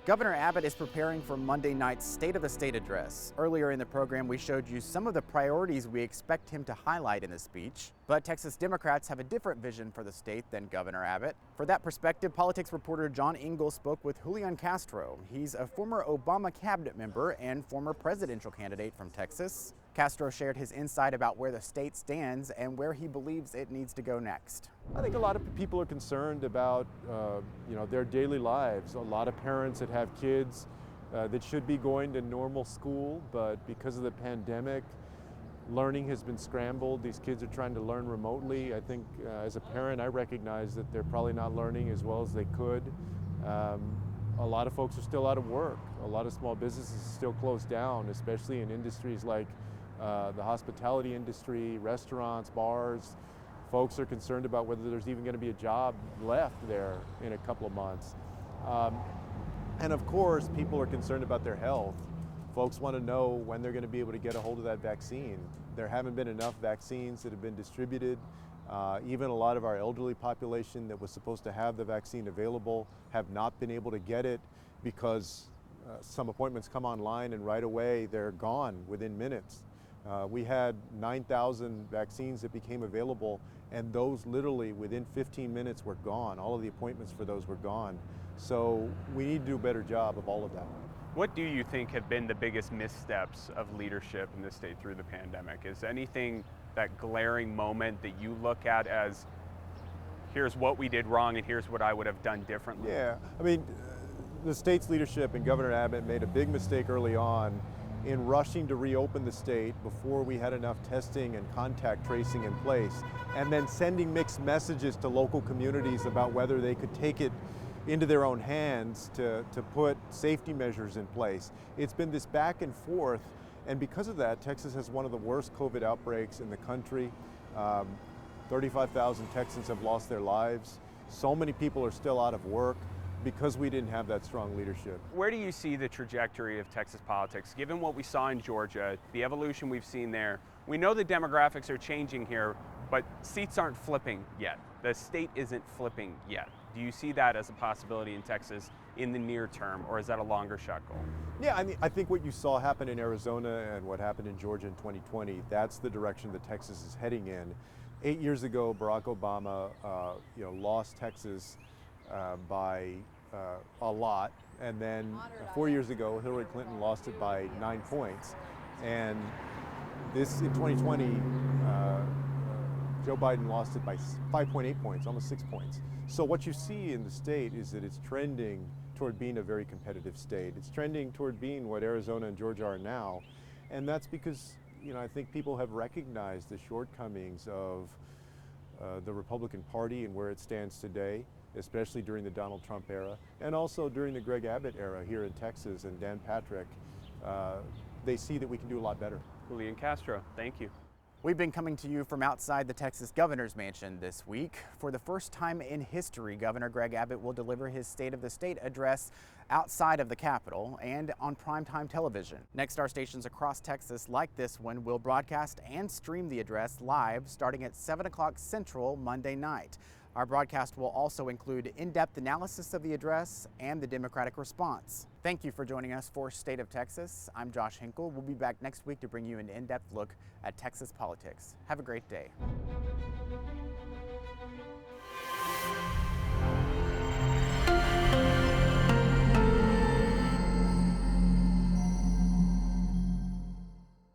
Governor Abbott is preparing for Monday night's State of the State address. Earlier in the program, we showed you some of the priorities we expect him to highlight in the speech. But Texas Democrats have a different vision for the state than Governor Abbott. For that perspective, politics reporter John Engel spoke with Julian Castro. He's a former Obama cabinet member and former presidential candidate from Texas. Castro shared his insight about where the state stands and where he believes it needs to go next. I think a lot of people are concerned about their daily lives. A lot of parents that have kids that should be going to normal school, but because of the pandemic, learning has been scrambled. These kids are trying to learn remotely. I think as a parent, I recognize that they're probably not learning as well as they could. A lot of folks are still out of work. A lot of small businesses are still closed down, especially in industries like the hospitality industry, restaurants, bars. Folks are concerned about whether there's even going to be a job left there in a couple of months. And of course, people are concerned about their health. Folks want to know when they're going to be able to get a hold of that vaccine. There haven't been enough vaccines that have been distributed. Even a lot of our elderly population that was supposed to have the vaccine available have not been able to get it because some appointments come online and right away they're gone within minutes. We had 9,000 vaccines that became available, and those literally within 15 minutes were gone. All of the appointments for those were gone. So we need to do a better job of all of that. What do you think have been the biggest missteps of leadership in the state through the pandemic? Is anything that glaring moment that you look at as, here's what we did wrong and here's what I would have done differently? Yeah, I mean, the state's leadership and Governor Abbott made a big mistake early on in rushing to reopen the state before we had enough testing and contact tracing in place, and then sending mixed messages to local communities about whether they could take it into their own hands to put safety measures in place. It's been this back and forth, and because of that, Texas has one of the worst COVID outbreaks in the country. 35,000 Texans have lost their lives. So many people are still out of work because we didn't have that strong leadership. Where do you see the trajectory of Texas politics, given what we saw in Georgia, the evolution we've seen there? We know the demographics are changing here, but seats aren't flipping yet. The state isn't flipping yet. Do you see that as a possibility in Texas in the near term, or is that a longer shot goal? Yeah, I mean, I think what you saw happen in Arizona and what happened in Georgia in 2020, that's the direction that Texas is heading in. 8 years ago, Barack Obama lost Texas by a lot, and then 4 years ago Hillary Clinton lost it by 9 points, and this in 2020 Joe Biden lost it by 5.8 points, almost 6 points. So what you see in the state is that it's trending toward being a very competitive state. It's trending toward being what Arizona and Georgia are now, and that's because I think people have recognized the shortcomings of the Republican Party and where it stands today, especially during the Donald Trump era, and also during the Greg Abbott era here in Texas and Dan Patrick. They see that we can do a lot better. Julian Castro, thank you. We've been coming to you from outside the Texas Governor's Mansion this week. For the first time in history, Governor Greg Abbott will deliver his State of the State address outside of the Capitol and on primetime television. Nexstar stations across Texas like this one will broadcast and stream the address live starting at 7 o'clock Central Monday night. Our broadcast will also include in-depth analysis of the address and the Democratic response. Thank you for joining us for State of Texas. I'm Josh Hinkle. We'll be back next week to bring you an in-depth look at Texas politics. Have a great day.